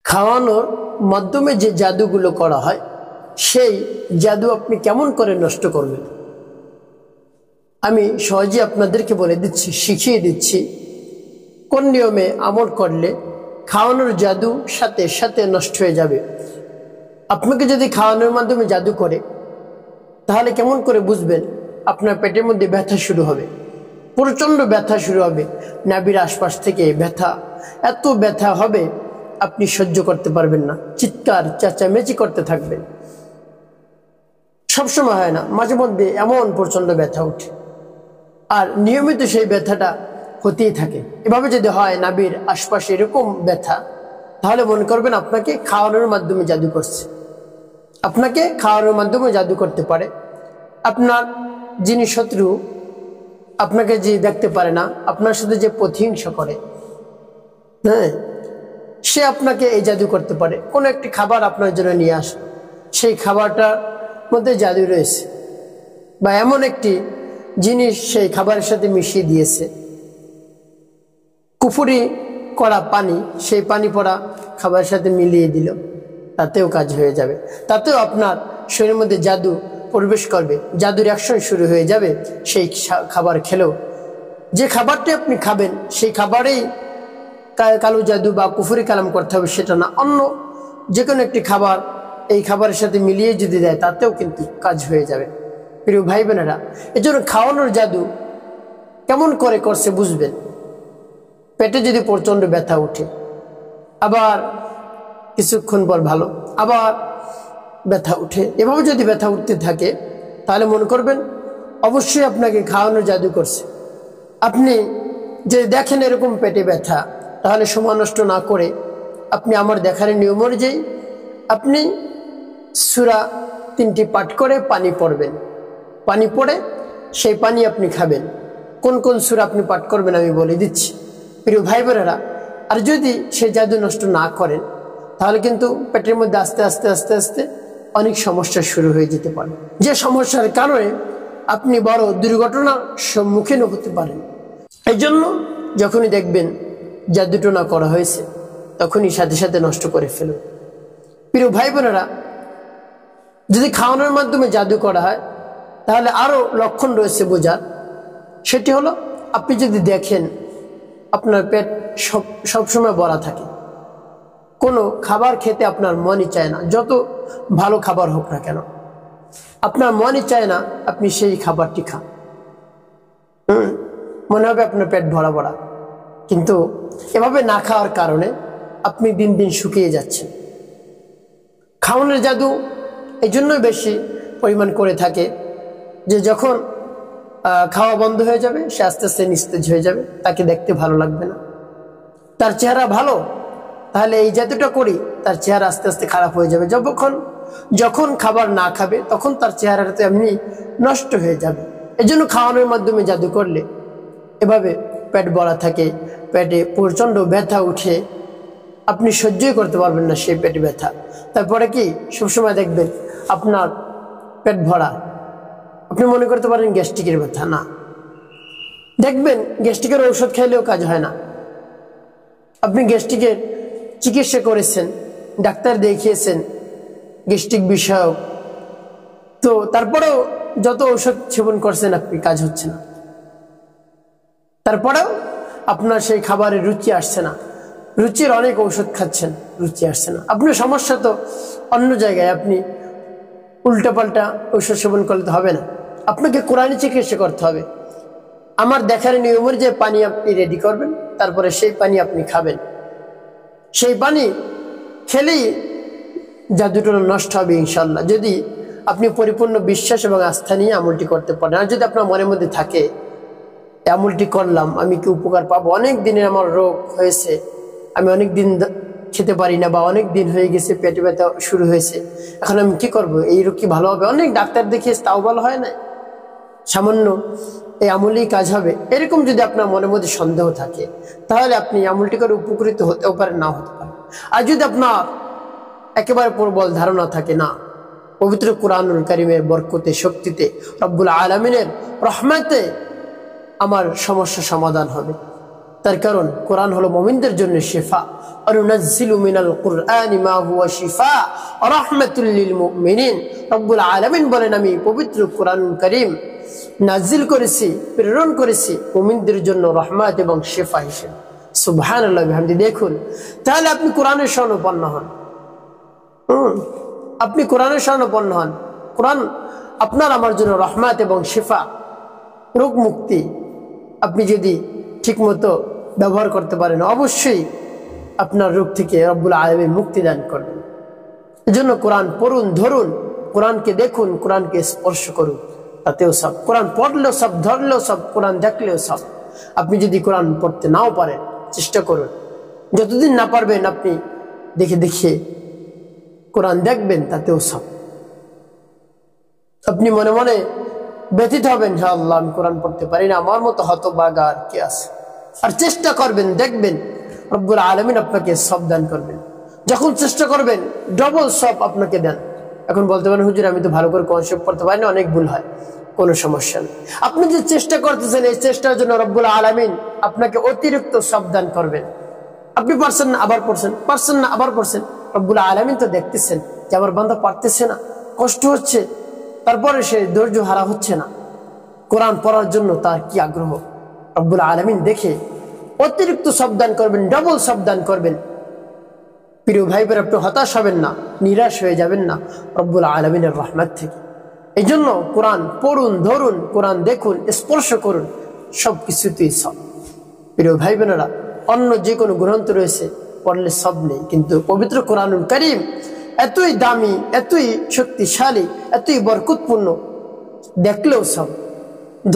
খাওয়ানোর মাধ্যমে যে জাদুগুলো করা হয় সেই জাদু আপনি কেমন করে নষ্ট করবেন আমি সহজে আপনাদেরকে বলে দিচ্ছি, শিখিয়ে দিচ্ছি কোন নিয়মে আমল করলে খাওয়ানোর জাদু সাথে সাথে নষ্ট হয়ে যাবে। আপনাকে যদি খাওয়ানোর মাধ্যমে জাদু করে তাহলে কেমন করে বুঝবেন? আপনার পেটের মধ্যে ব্যথা শুরু হবে, প্রচণ্ড ব্যথা শুরু হবে, নাভির আশপাশ থেকে ব্যথা, এত ব্যথা হবে আপনি সহ্য করতে পারবেন না, চিৎকার চেঁচামেচি করতে থাকবেন। সবসময় হয় না, মাঝে মধ্যে এমন প্রচণ্ড ব্যথা উঠে আর নিয়মিত সেই ব্যথাটা হতেই থাকে। এভাবে যদি হয় নাভির আশপাশে এরকম ব্যথা, তাহলে মনে করবেন আপনাকে খাওয়ানোর মাধ্যমে জাদু করছে। আপনাকে খাওয়ানোর মাধ্যমে জাদু করতে পারে। আপনার যিনি শত্রু, আপনাকে যে দেখতে পারে না, আপনার সাথে যে প্রতিহিংসা করে, হ্যাঁ, সে আপনাকে এই জাদু করতে পারে। কোনো একটি খাবার আপনার জন্য নিয়ে আসে, সেই খাবারটার মধ্যে জাদু রয়েছে, বা এমন একটি জিনিস সেই খাবারের সাথে মিশিয়ে দিয়েছে, কুফুরি করা পানি, সেই পানি পড়া খাবারের সাথে মিলিয়ে দিল, তাতেও কাজ হয়ে যাবে। তাতেও আপনার শরীরের মধ্যে জাদু প্রবেশ করবে, জাদুর অ্যাকশন শুরু হয়ে যাবে। সেই খাবার খেলেও, যে খাবারটি আপনি খাবেন সেই খাবারেই কালো জাদু বা কুফুরি কালাম করতে হবে সেটা না, অন্য যে কোনো একটি খাবার এই খাবারের সাথে মিলিয়ে যদি দেয় তাতেও কিন্তু কাজ হয়ে যাবে। প্রিয় ভাই বোনেরা, এজন্য খাওয়ানোর জাদু কেমন করে করছে বুঝবেন। পেটে যদি প্রচণ্ড ব্যথা উঠে, আবার কিছুক্ষণ পর ভালো, আবার ব্যথা উঠে, এভাবে যদি ব্যথা উঠতে থাকে তাহলে মনে করবেন অবশ্যই আপনাকে খাওয়ানোর জাদু করছে। আপনি যে দেখেন এরকম পেটে ব্যথা, তাহলে সময় নষ্ট না করে আপনি আমার দেখার নিয়ম অনুযায়ী আপনি সূরা 3টি পাঠ করে পানি পড়বেন। পানি পড়ে সেই পানি আপনি খাবেন। কোন কোন সূরা আপনি পাঠ করবেন আমি বলে দিচ্ছি প্রিয় ভাই বোনেরা। আর যদি সেই জাদু নষ্ট না করেন তাহলে কিন্তু পেটের মধ্যে আস্তে আস্তে আস্তে আস্তে অনেক সমস্যা শুরু হয়ে যেতে পারে, যে সমস্যার কারণে আপনি বড় দুর্ঘটনার সম্মুখীন হতে পারেন। এই জন্য যখনই দেখবেন জাদুটোনা করা হয়েছে তখনই সাথে সাথে নষ্ট করে ফেলুন। প্রিয় ভাই বোনেরা, যদি খাওয়ানোর মাধ্যমে জাদু করা হয় তাহলে আরো লক্ষণ রয়েছে বোঝার। সেটি হলো, আপনি যদি দেখেন আপনার পেট সবসময় ভরা থাকে, কোনো খাবার খেতে আপনার মনই চায় না, যত ভালো খাবার হোক না কেন আপনার মনই চায় না আপনি সেই খাবারটি খান। মনে হবে আপনার পেট ভরা ভরা, কিন্তু এভাবে না খাওয়ার কারণে আপনি দিন দিন শুকিয়ে যাচ্ছেন। খাওয়ানোর জাদু এই জন্যই বেশি পরিমাণ করে থাকে যে যখন খাওয়া বন্ধ হয়ে যাবে সে আস্তে আস্তে নিস্তেজ হয়ে যাবে, তাকে দেখতে ভালো লাগবে না, তার চেহারা ভালো, তাহলে এই জাদুটা করি তার চেহারা আস্তে আস্তে খারাপ হয়ে যাবে। যখন খাবার না খাবে তখন তার চেহারাটা এমনি নষ্ট হয়ে যাবে। এজন্য খাওয়ানোর মাধ্যমে জাদু করলে এভাবে পেট ভরা থাকে, পেটে প্রচণ্ড ব্যথা উঠে, আপনি সহ্যই করতে পারবেন না সেই পেটে ব্যথা। তারপরে কি সবসময় দেখবেন আপনার পেট ভরা, আপনি মনে করতে পারেন গ্যাস্ট্রিকের ব্যথা, না, দেখবেন গ্যাস্ট্রিকের ঔষধ খাইলেও কাজ হয় না। আপনি গ্যাস্ট্রিকের চিকিৎসা করেছেন, ডাক্তার দেখিয়েছেন গ্যাস্ট্রিক বিষয়ক, তো তারপরেও যত ঔষধ সেবন করছেন আপনি কাজ হচ্ছে না, তারপরেও আপনার সেই খাবারের রুচি আসছে না, রুচির অনেক ঔষধ খাচ্ছেন, রুচি আসছে না। আপনার সমস্যা তো অন্য জায়গায়, আপনি উল্টাপাল্টা ঔষধ সেবন করলে তো হবে না, আপনাকে কোরআনি চিকিৎসা করতে হবে। আমার দেখার নিয়মের যে পানি আপনি রেডি করবেন, তারপরে সেই পানি আপনি খাবেন, সেই পানি খেলেই জাদুটা নষ্ট হবে ইনশাল্লাহ, যদি আপনি পরিপূর্ণ বিশ্বাস এবং আস্থা নিয়ে আমলটি করতে পারেন। আর যদি আপনার মনের মধ্যে থাকে আমলটি করলাম আমি কি উপকার পাবো, অনেক দিনের আমার রোগ হয়েছে, আমি অনেক দিন খেতে পারি না, বা অনেক দিন হয়ে গেছে পেটে ব্যথা শুরু হয়েছে, এখন আমি কি করব, এই রোগ কি ভালো হবে, অনেক ডাক্তার দেখিয়েছে তাও ভালো হয় না, সামান্য এই আমলেই কাজ হবে, এরকম যদি আপনার মনের মধ্যে সন্দেহ থাকে তাহলে আপনি আমলটি করে উপকৃত হতেও পারেন, না হতে পারেন। আর যদি আপনার একেবারে প্রবল ধারণা থাকে না, পবিত্র কুরআনুল কারীমের বরকতে, শক্তিতে, রব্বুল আলামিনের রহমতে আমার সমস্যা সমাধান হবে, তার কারণ কোরআন হলো মুমিনদের জন্য শিফা। অনুনাজ্জিলু মিনাল কুরআনি মা হুয়া শিফা ওয়া রাহমাতুল লিল মুমিনিন। রব্বুল আলামিন বলেন, আমি পবিত্র কোরআনুল কারীম নাজিল করেছি, প্রেরণ করেছি মুমিনদের জন্য রহমত এবং শিফা হিসেবে। সুবহানাল্লাহ বিহামদি। দেখুন, তাহলে আপনি কোরআনের শরণাপন্ন হন। আপনি কোরআনের শরণাপন্ন হন। কোরআন আপনার আমার জন্য রহমত এবং শিফা, রোগ মুক্তি। আপনি যদি ঠিকমতো ব্যবহার করতে পারেন, অবশ্যই আপনার রোগ থেকে রব্বুল আলামিন মুক্তি দান করবেন। এজন্য কোরআন পড়ুন, ধরুন, কোরআনকে দেখুন, কোরআনকে স্পর্শ করুন, তাতেও সব। কোরআন পড়লেও সব, ধরলেও সব, কোরআন দেখলেও সব। আপনি যদি কোরআন পড়তে নাও পারেন, চেষ্টা করুন। যতদিন না পারবেন আপনি দেখে দেখে কোরআন দেখবেন, তাতেও সব। আপনি মনে মনে ব্যথিত হবেন, হ্যাঁ আল্লাহ, আমি কোরআন পড়তে পারি না, আমার মতো হতভাগা আর কে আছে। আর চেষ্টা করবেন, দেখবেন রব্বুল আলামিন আপনাকে সব দান করবেন। যখন চেষ্টা করবেন, ডবল সব আপনাকে দেন। এখন বলতে পারেন, হুজুর আমি তো ভালো করে কনসেপ্ট পড়তে পারি না, অনেক ভুল হয়। কোনো সমস্যা নেই। আপনি যে চেষ্টা করতেছেন, এই চেষ্টার জন্য রব্বুল আলামিন আপনাকে অতিরিক্ত সব দান করবেন। আপনি পারছেন না, আবার পড়ছেন, পারছেন না, আবার পড়ছেন। রব্বুল আলামিন তো দেখতেছেন যে আমার বান্দা পারতেছে না, কষ্ট হচ্ছে, তারপরে সে ধৈর্য হারা হচ্ছে না। কোরআন পড়ার জন্য তার কি আগ্রহ, রব্বুল আলামিন দেখে অতিরিক্ত সব দান করবেন, ডবল সব দান করবেন। প্রিয় ভাই বোনেরা, আপনি হতাশ হবেন না, নিরাশ হয়ে যাবেন না রব্বুল আলামিনের রহমত থেকে। এই জন্য কোরআন পড়ুন, ধরুন, কোরআন দেখুন, স্পর্শ করুন, সব কিছুতেই সব। প্রিয় ভাই বোনেরা, অন্য যে কোনো গ্রন্থ রয়েছে পড়লে সব নেই, কিন্তু পবিত্র কোরআনুল কারীম এতই দামি, এতই শক্তিশালী, এতই বরকতপূর্ণ, দেখলেও সব,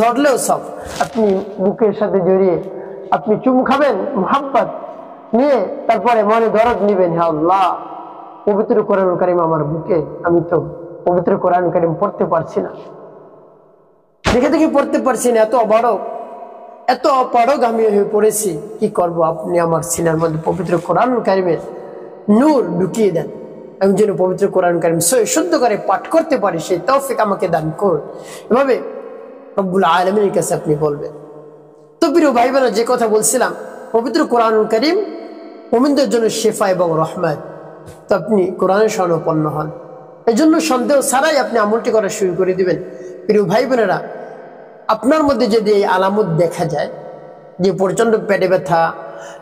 ধরলেও সব। আপনি বুকের সাথে জড়িয়ে আপনি চুমু খাবেন, মোহাব্বত নিয়ে, তারপরে মনে দরদ নিবেন, হ্যাঁ আল্লাহ, পবিত্র কোরআনুল কারীম আমার বুকে, আমি তো পবিত্র কোরআনুল কারীম পড়তে পারছি না, দেখে দেখে পড়তে পারছি না, এত অপারগামী হয়ে পড়েছি, কি করব? আপনি আমার সিনার মধ্যে পবিত্র কোরআনুল কারীমের নূর ঢুকিয়ে দেন, আমি যেন পবিত্র কোরআনুল কারীম শুদ্ধ করে পাঠ করতে পারি, সেই তৌফিক আমাকে দান করুন। এভাবে রব্বুল আলামিনের কাছে আপনি বলবেন। তো প্রিয় ভাই বোনেরা, যে কথা বলছিলাম, পবিত্র কোরআনুল কারীম মুমিনদের জন্য শিফা এবং রহমত। তো আপনি কোরআনের শরণাপন্ন হন। এই জন্য সন্দেহ ছাড়াই আপনি আমলটি করা শুরু করে দিবেন। প্রিয় ভাই বোনেরা, আপনার মধ্যে যদি এই আলামত দেখা যায় যে প্রচণ্ড পেটে ব্যথা,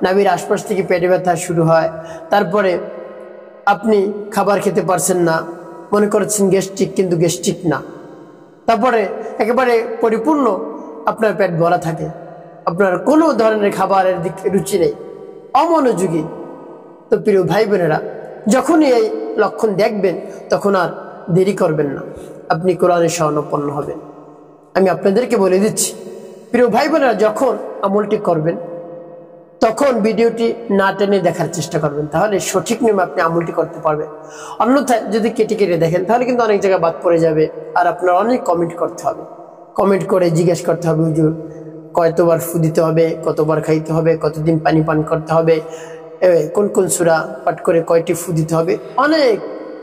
নাভির আশপাশ থেকে পেটে ব্যথা শুরু হয়, তারপরে আপনি খাবার খেতে পারছেন না, মনে করছেন গ্যাস্ট্রিক, কিন্তু গ্যাস্ট্রিক না, তারপরে একেবারে পরিপূর্ণ আপনার পেট ভরা থাকে, আপনার কোনো ধরনের খাবারের দিকে রুচি নেই, অমনোযোগী, তো প্রিয় ভাই বোনেরা, যখনই এই লক্ষণ দেখবেন তখন আর দেরি করবেন না, আপনি কোরআনের শরণাপন্ন হবেন। আমি আপনাদেরকে বলে দিচ্ছি, প্রিয় ভাই বোনেরা, যখন আমলটি করবেন তখন ভিডিওটি না টেনে দেখার চেষ্টা করবেন, তাহলে সঠিক নিয়মে আপনি আমলটি করতে পারবেন। অন্যথায় যদি কেটে কেটে দেখেন তাহলে কিন্তু অনেক জায়গায় বাদ পড়ে যাবে, আর আপনার অনেক কমেন্ট করতে হবে, কমেন্ট করে জিজ্ঞেস করতে হবে, হুজুর কতবার ফু দিতে হবে, কতবার খাইতে হবে, কতদিন পানি পান করতে হবে, কোন কোন সূরা পাঠ করে কয়টি ফু দিতে হবে, অনেক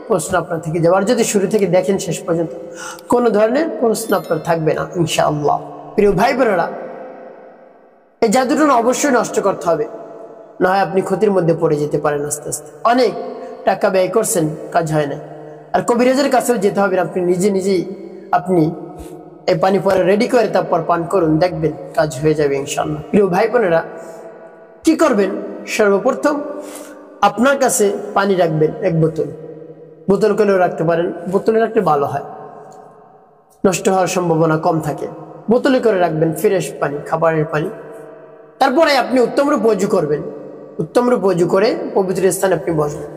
প্রশ্ন আপনার থেকে যাবে। আর যদি শুরু থেকে দেখেন শেষ পর্যন্ত, কোনো ধরনের প্রশ্ন আপনার থাকবে না ইনশাআল্লাহ। প্রিয় ভাই বোনেরা, এই জাদুটা অবশ্যই নষ্ট করতে হবে, না হয় আপনি ক্ষতির মধ্যে পড়ে যেতে পারেন আস্তে আস্তে। অনেক টাকা ব্যয় করছেন, কাজ হয় না। আর কবিরাজের কাছেও যেতে হবে, আপনি নিজেই আপনি এই পানি পরে রেডি করে তারপর পান করুন, দেখবেন কাজ হয়ে যাবে ইনশাআল্লাহ। প্রিয় ভাই বোনেরা, কি করবেন? সর্বপ্রথম আপনার কাছে পানি রাখবেন, এক বোতল করেও রাখতে পারেন, বোতলে রাখলে ভালো হয়, নষ্ট হওয়ার সম্ভাবনা কম থাকে। বোতলে করে রাখবেন ফ্রেশ পানি, খাবারের পানি। তারপরে আপনি উত্তম রূপে ওযু করবেন, উত্তম রূপে ওযু করে পবিত্র স্থানে আপনি বসবেন।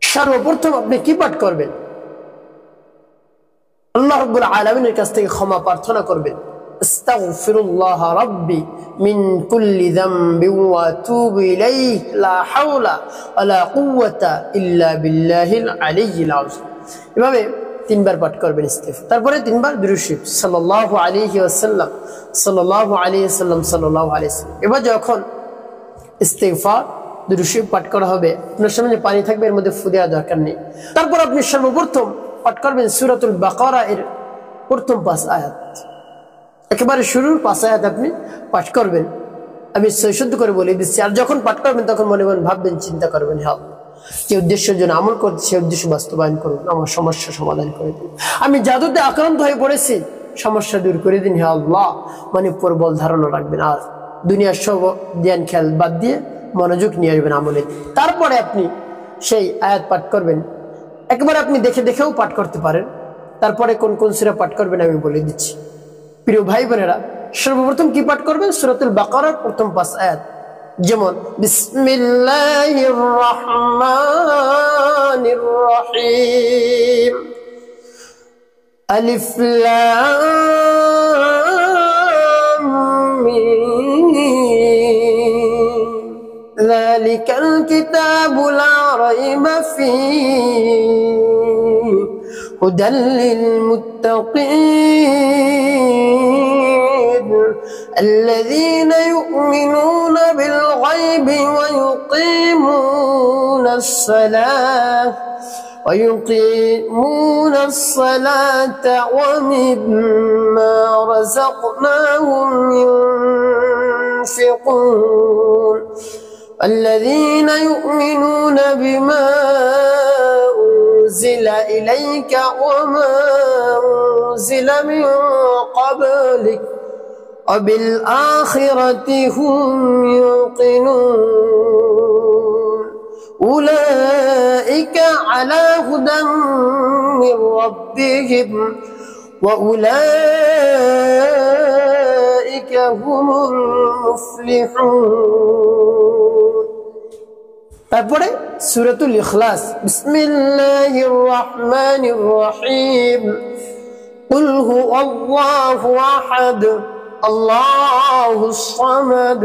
সর্বপ্রথম আপনি কি পাঠ করবেন? আল্লাহ রাব্বুল আলামিনের কাছ থেকে ক্ষমা প্রার্থনা করবেন, আস্তাগফিরুল্লাহ রাব্বি মিন কুল্লি যামবি ওয়া আতুবু ইলাইহি লা হাওলা ওয়ালা কুওয়াতা ইল্লা বিল্লাহিল আলিয়্যিল আযীম। এভাবে 3 বার পাঠ করবেন ইস্তিগফার, তারপরে 3 বার দুরূদ শরীফ সাল্লাল্লাহু আলাইহি ওয়াসাল্লাম, সাল্লাল্লাহু আলাইহি ওয়াসাল্লাম, সাল্লাল্লাহু আলাইহি ওয়াসাল্লাম। এবার যখন ইস্তিগফার দুরূদ শরীফ পাঠ করা হবে, আপনার সামনে পানি থাকবে, এর মধ্যে ফু দেওয়ার দরকার নেই। তারপর আপনি সর্বপ্রথম পাঠ করবেন সূরাতুল বাকারা এর প্রথম 5 আয়াত, একেবারে শুরুর 5 আয়াত আপনি পাঠ করবেন। আমি সৈশুদ্ধ করে বলে দিচ্ছি। আর যখন পাঠ করবেন তখন মনে মনে ভাববেন, চিন্তা করবেন, হে আল্লাহ, যে উদ্দেশ্যের জন্য আমল করতে সে উদ্দেশ্য বাস্তবায়ন করুন, আমার সমস্যা সমাধান করে দিন। আমি জাদুতে আক্রান্ত হয়ে পড়েছি, সমস্যা দূর করে দিন হে আল্লাহ। মানে প্রবল ধারণা রাখবেন, আর দুনিয়ার সব জ্ঞান খেয়াল বাদ দিয়ে মনোযোগ নিয়ে আসবেন আমলে। তারপরে আপনি সেই আয়াত পাঠ করবেন। একবার আপনি দেখে দেখেও পাঠ করতে পারেন। তারপরে কোন কোন সূরা পাঠ করবেন আমি বলে দিচ্ছি। প্রিয় ভাই বোনেরা, সর্বপ্রথম কি পাঠ করবেন? সূরাতুল বাকারার প্রথম 5 আয়াত, যেমন বিসমিল্লাহির রহমানির রহিম, আলিফ লাম মিম, যালিকাল কিতাবু লা রাইবা ফীহি হুদাল লিল মুত্তাকিন الذين يؤمنون بالغيب ويقيمون الصلاة ومما رزقناهم ينفقون الذين يؤمنون بما أنزل إليك وما أنزل من قبلك وبالآخرة هم يوقنون أولئك على هدى من ربهم وأولئك هم المفلحون. তারপরে সূরাতুল ইখলাস, বিসমিল্লাহির রহমানির রহিম, কুল হুয়াল্লাহু আহাদ আল্লাহুস সামাদ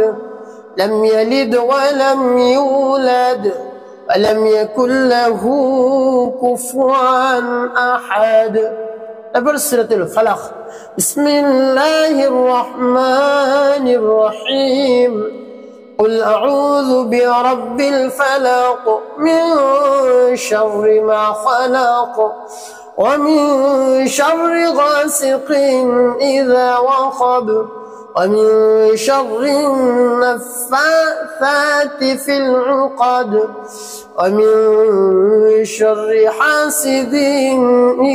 লাম ইয়ালিদ ওয়া লাম ইউলাদ ওয়া লাম ইয়াকুল লাহু কুফুয়ান আহাদ। তারপর সূরাতুল ফালাক, বিসমিল্লাহির রহমানির রহিম, قل أعوذ برب الفلق من شر ما خلق ومن شر غاسق إذا وقب ومن شر النفاثات في العقد ومن شر حاسد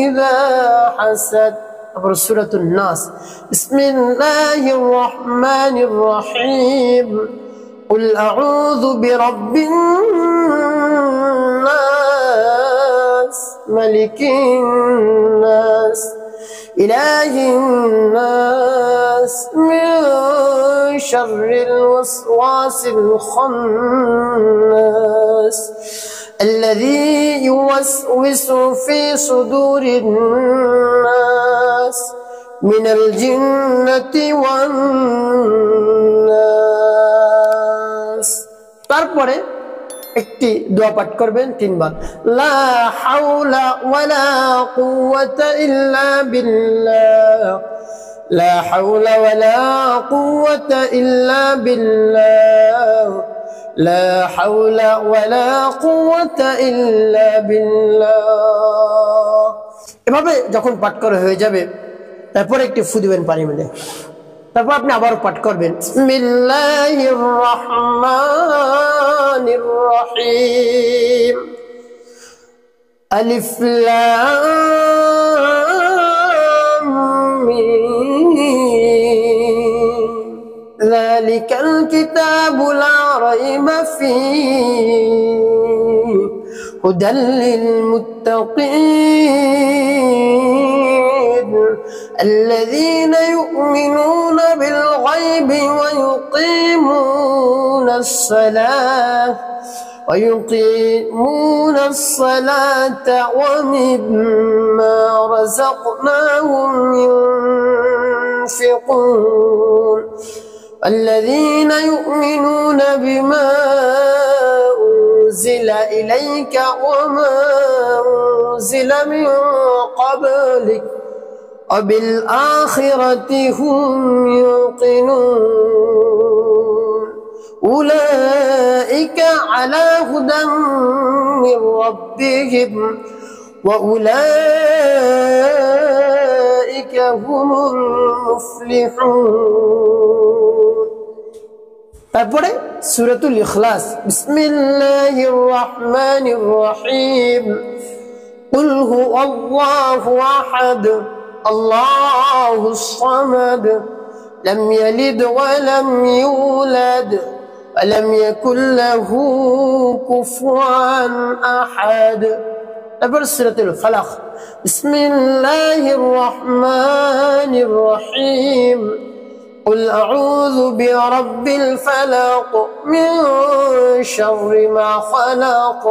إذا حسد. سورة الناس، بسم الله الرحمن الرحيم، قل أعوذ برب الناس ملك الناس إله الناس من شر الوسواس الخناس الذي يوسوس في صدور الناس من الجنة والناس. তারপরে একটি দোয়া পাঠ করবেন 3 বার, লা হাওলা ওয়ালা কুওয়াতা ইল্লা বিল্লাহ, লা হাওলা ওয়ালা কুওয়াতা ইল্লা বিল্লাহ, লা হাওলা ওয়ালা কুওয়াতা ইল্লা বিল্লাহ। এভাবে যখন পাঠ করা হয়ে যাবে তারপরে একটি ফু দিবেন পানি মিলে। তারপর আপনি আবার পাঠ করবেন, বিসমিল্লাহির রহমানির রহিম, আলিফ লাম মিম, যালিকাল কিতাবু লা রাইবা ফীহি হুদাল লিল মুত্তাকিন الذين يؤمنون بالغيب ويقيمون الصلاة ومما رزقناهم ينفقون الذين يؤمنون بما أنزل إليك وما أنزل من قبلك وبالآخرة هم يوقنون أولئك على هدى من ربهم وأولئك هم المفلحون. তারপরে সূরাতুল ইখলাস, বিসমিল্লাহির রহমানির রহিম, কুল হুয়াল্লাহু আহাদ, আল্লাহুস সামাদ, লাম ইয়ালিদ ওয়া লাম ইউলাদ ওয়া লাম ইয়াকুল লাহু কুফুয়ান আহাদ। তারপর সূরাতুল ফালাক, বিসমিল্লাহির রহমানির রহিম, قل أعوذ برب الفلق من شر ما خلق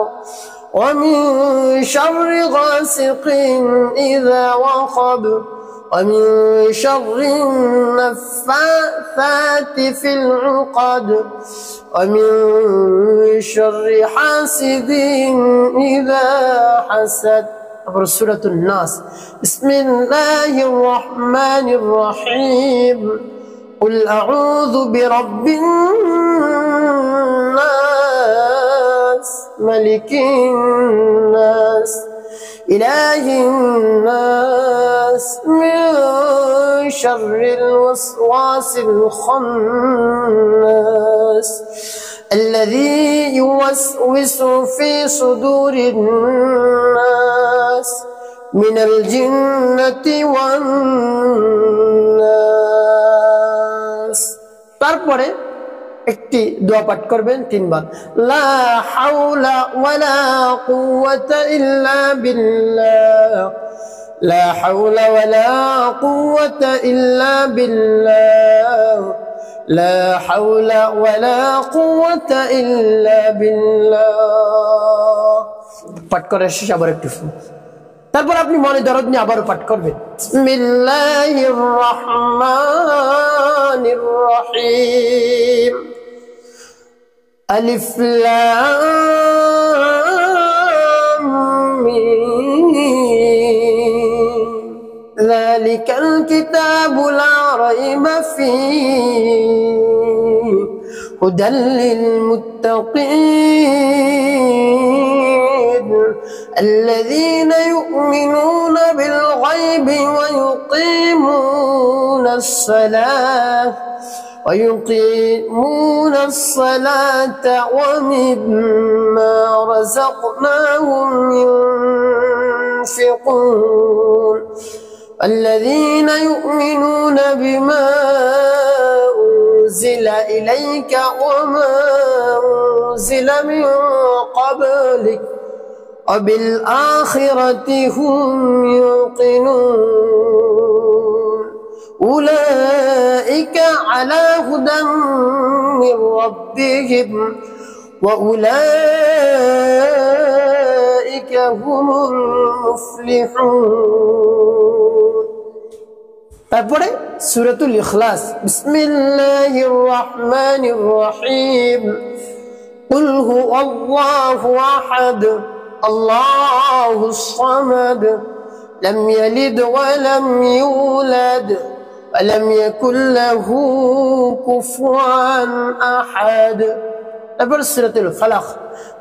ومن شر غاسق إذا وقب ومن شر النفاثات في العقد ومن شر حاسد إذا حسد. سورة الناس، بسم الله الرحمن الرحيم، قل أعوذ برب الناس ملك الناس إله الناس من شر الوسواس الخناس الذي يوسوس في صدور الناس من الجنة والناس. তারপরে একটি দোয়া পাঠ করবেন 3 বার, লা হাওলা ওয়ালা কুওয়াতা ইল্লা বিল্লাহ, লা হাওলা ওয়ালা কুওয়াতা ইল্লা বিল্লাহ, লা হাওলা ওয়ালা কুওয়াতা ইল্লা বিল্লাহ। পাঠ করার শেষে আবার একটু তারপর আপনি মনে দরদ নিয়ে আবারও পাঠ করবেন, বিসমিল্লাহির রহমানির রহিম, আলিফ লাম মিম, যালিকাল কিতাবু লা রাইবা ফীহি হুদাল লিল মুত্তাকিন الذين يؤمنون بالغيب ويقيمون الصلاة ومما رزقناهم ينفقون الذين يؤمنون بما أنزل إليك وما أنزل من قبلك وبالآخرة هم يوقنون أولئك على هدى من ربهم وأولئك هم المفلحون. তারপরে সূরাতুল ইখলাস, বিসমিল্লাহির রহমানির রহিম, কুল হুয়াল্লাহু আহাদ, আল্লাহুস সামাদ, লাম ইয়ালিদ ওয়া লাম ইউলাদ ওয়া লাম ইয়াকুল লাহু কুফুয়ান আহাদ। তারপর সূরাতুল ফালাক,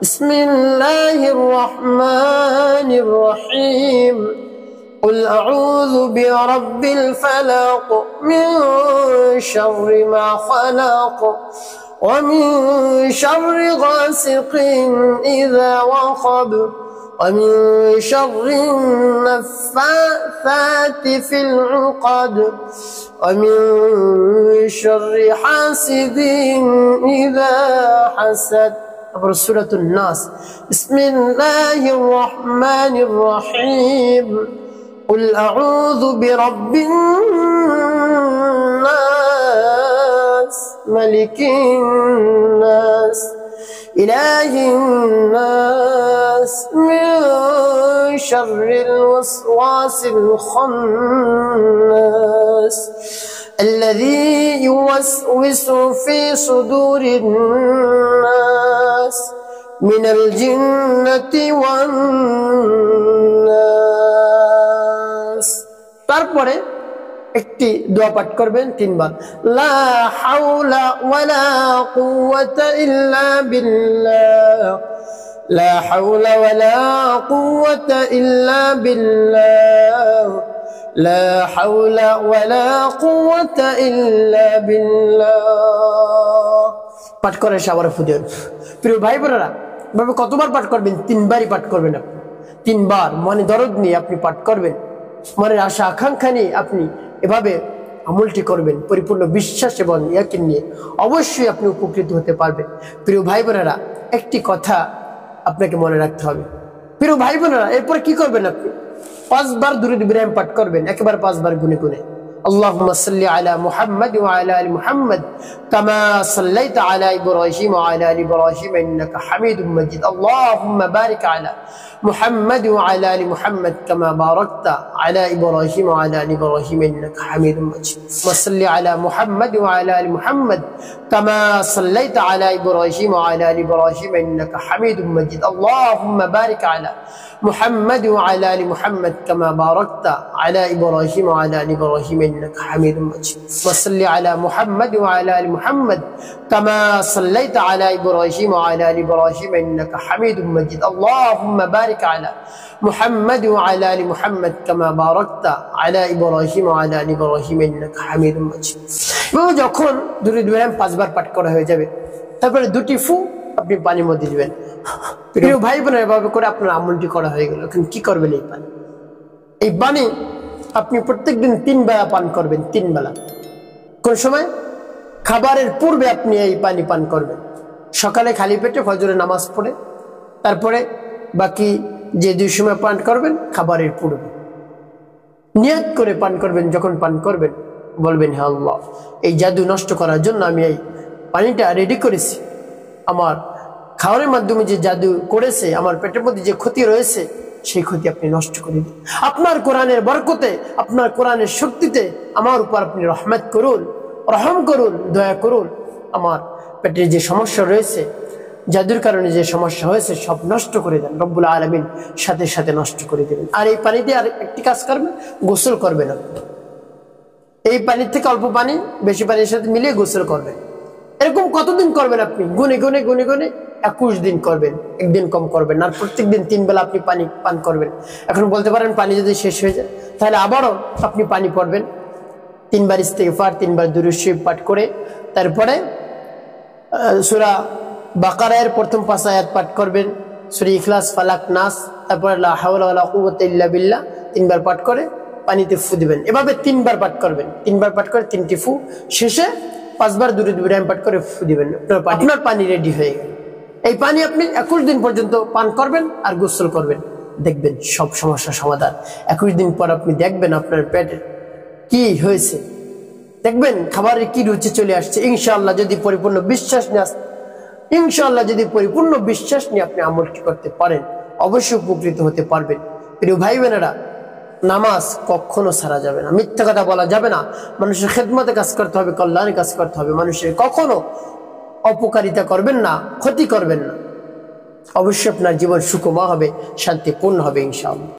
বিসমিল্লাহির রহমানির রহিম, قل أعوذ برب الفلق من شر ما خلق ومن شر غاسق إذا وقب ومن شر النفاثات في العقد ومن شر حاسد إذا حسد. سورة الناس، بسم الله الرحمن الرحيم، قل أعوذ برب الناس ملك الناس إله الناس من شر الوسواس الخناس الذي يوسوس في صدور الناس من الجنة والناس. তারপরে একটি দোয়া পাঠ করবেন 3 বার, লা হাওলা ওয়ালা কুওয়াতা ইল্লা বিল্লাহ, লা হাওলা ওয়ালা কুওয়াতা ইল্লা বিল্লাহ, লা হাওলা ওয়ালা কুওয়াতা ইল্লা বিল্লাহ। পাঠ করে এসে আবার ফু দিবেন। প্রিয় ভাই বোনেরা, এভাবে কতবার পাঠ করবেন? 3 বারই পাঠ করবেন আপনি। 3 বার মনে দরদ নিয়ে আপনি পাঠ করবেন, মনের আশা আকাঙ্ক্ষা নিয়ে আপনি এভাবে আমলটি করবেন পরিপূর্ণ বিশ্বাস এবং ইয়াকিন নিয়ে, অবশ্যই আপনি উপকৃত হতে পারবেন। প্রিয় ভাই বোনেরা, একটি কথা আপনাকে মনে রাখতে হবে। প্রিয় ভাই বোনেরা, এরপরে কি করবেন? আপনি 5 বার দুরূদ ইব্রাহিম পাঠ করবেন, একেবারে 5 বার গুনে গুনে। আল্লাহুম্মা সাল্লি আলা মুহাম্মাদ ওয়া আলা আলি মুহাম্মাদ কামা সাল্লাইতা আলা ইব্রাহিম ওয়া আলা আলি ইব্রাহিম ইন্নাকা হামিদুম মাজিদ। আল্লাহুম্মা বারিক আলা মুহাম্মাদ ওয়া আলা আলি মুহাম্মাদ কামা বারাকতা আলা ইব্রাহিম ওয়া আলা আলি ইব্রাহিম ইন্নাকা হামিদুম মাজিদ। ওয়া সাল্লি আলা মুহাম্মাদ ওয়া আলা আলি মুহাম্মাদ কামা সাল্লাইতা আলা ইব্রাহিম ওয়া আলা আলি ইব্রাহিম ইন্নাকা হামিদুম মাজিদ। আল্লাহুম্মা বারিক আলা মুহাম্মাদ ওয়া আলা আলি মুহাম্মাদ কামা বারাকতা আলা ইব্রাহিম ওয়া আলা আলি ইব্রাহিম ইন্নাকা হামিদুম মাজিদ। ওয়া সাল্লি আলা মুহাম্মাদ ওয়া আলা আলি মুহাম্মাদ কামা সাল্লাইতা আলা ইব্রাহিম ওয়া আলা আলি ইব্রাহিম ইন্নাকা হামিদুম মাজিদ। আল্লাহুম্মা বারিক আলা মুহাম্মাদ ওয়া আলা আলি মুহাম্মাদ কামা বারাকতা আলা ইব্রাহিম ওয়া আলা আলি ইব্রাহিম ইন্নাকা হামিদুম মাজিদ। এবং যখন দুরূদ ইব্রাহিম 5 বার পাঠ করা হয়ে যাবে, তারপরে 2টি ফু আপনি পানির মধ্যে দিবেন। প্রিয় ভাই বোনেরা, এভাবে করে আপনার আমলটি করা হয়ে গেল। এখন কি করবেন? এই পানি আপনি প্রত্যেকদিন 3 বেলা পান করবেন। 3 বেলা। কোন সময়? খাবারের পূর্বে আপনি এই পানি পান করবেন। সকালে খালি পেটে ফজরের নামাজ পড়ে, তারপরে বাকি যে 2 সময় পান করবেন খাবারের পূর্বে নিয়ত করে পান করবেন। যখন পান করবেন বলবেন, হে আল্লাহ, এই জাদু নষ্ট করার জন্য আমি এই পানিটা রেডি করেছি। আমার খাওয়ারের মাধ্যমে যে জাদু করেছে, আমার পেটের মধ্যে যে ক্ষতি রয়েছে, সেই ক্ষতি আপনি নষ্ট করে দিন। আপনার কোরআনের বরকতে, আপনার কোরআনের শক্তিতে আমার উপর আপনি রহমত করুন, রহম করুন, দয়া করুন। আমার পেটের যে সমস্যা রয়েছে, জাদুর কারণে যে সমস্যা হয়েছে, সব নষ্ট করে দেন। রব্বুল আলামিন সাথে সাথে নষ্ট করে দেবেন। আর এই পানি দিয়ে আর একটি কাজ করবেন, গোসল করবেন আপনি। এই পানির থেকে অল্প পানি বেশি পানির সাথে মিলিয়ে গোসল করবেন। এরকম কতদিন করবেন? আপনি গুনে গুনে গুনে গুনে 21 দিন করবেন, একদিন কম করবেন। আর প্রত্যেকদিন 3 বেলা আপনি পানি পান করবেন। এখন বলতে পারেন পানি যদি শেষ হয়ে যায়, তাহলে আবারও আপনি পানি পড়বেন। 3 বার ইস্তিগফার, 3 বার দুরূদ শরীফ পাঠ করে, তারপরে সূরা বাকারার প্রথম 5 আয়াত পাঠ করবেন, সূরা ইখলাস, ফালাক, নাস, তারপরে লা হাওলা ওয়ালা কুওয়াতা ইল্লা বিল্লাহ 3 বার পাঠ করে পানিতে ফু দিবেন। এভাবে 3 বার পাঠ করবেন। 3 বার পাঠ করে 3টি ফু, শেষে 5 বার দুরূদ ইব্রাহিম পাঠ করে ফু দিবেন। আপনার পানি রেডি হয়ে গেল। এই পানি আপনি 21 দিন পর্যন্ত পান করবেন আর গোসল করবেন, দেখবেন সব সমস্যার সমাধান। 21 দিন পর আপনি দেখবেন আপনার পেটে কি হয়েছে, দেখবেন খাবারের কি রুচি চলে আসছে। ইনশাআল্লাহ যদি পরিপূর্ণ বিশ্বাস নিয়ে আপনি আমলটি করতে পারেন, অবশ্যই উপকৃত হতে পারবেন। প্রিয় ভাই বোনেরা, নামাজ কখনো ছাড়া যাবে না, মিথ্যা কথা বলা যাবে না। মানুষের খেদমতে কাজ করতে হবে, কল্যাণে কাজ করতে হবে। মানুষের কখনো অপকারিতা করবেন না, ক্ষতি করবেন না। অবশ্যই আপনার জীবন সুখময় হবে, শান্তিপূর্ণ হবে ইনশাআল্লাহ।